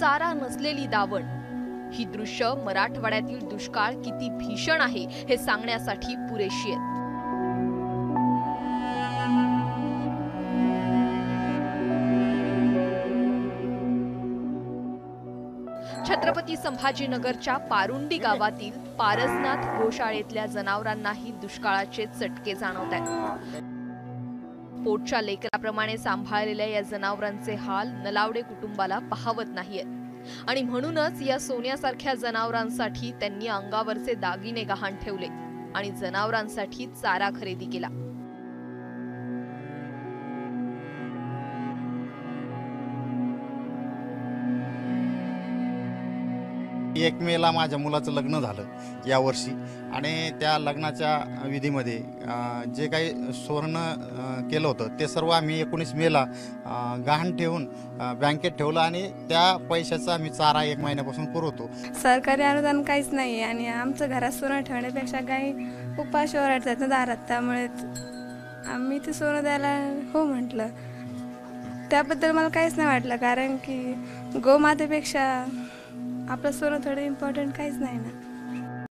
चारा नसलेली दावण। ही दृश्य मराठवाड्यातील दुष्काळ किती भीषण आहे हे सांगण्यासाठी पुरेशी आहेत। छत्रपती संभाजीनगरच्या पारुंडी गावातील पारसनाथ गोशाळेतल्या जनावरांनाही दुष्काळाचे चटके जाणवतात। पोटच्या लेकराप्रमाणे सांभाळलेल्या या जनावरांचे हाल नलावडे कुटुंबाला पाहवत नाहीयेत आणि म्हणूनच या सोन्यासारख्या जनावरांसाठी त्यांनी अंगावरचे दागिने गहाण ठेवले आणि जनावरांसाठी चारा खरेदी केला। 1 मेला माझ्या मुलाचं लग्न झालं यावर्षी आणि त्या लग्नाच्या विधीमध्ये जे काही सुवर्ण केलं होतं ते सर्व आम्ही 19 मेला गहाण ठेवून बँकेत ठेवलं आणि त्या पैशाचा आम्ही चारा 1 महिन्यापासून पुरवतो। सरकारी अनुदान काहीच नाही आणि आमचं घरात सोनं ठेवण्यापेक्षा काही उपाशी ओरडतात ना दारात, त्यामुळे आम्ही ते सोनं द्यायला हो म्हटलं। त्याबद्दल मला काहीच नाही वाटलं, कारण की गोमातेपेक्षा आपलं सोनं थोडं इम्पॉर्टंट काहीच नाही ना।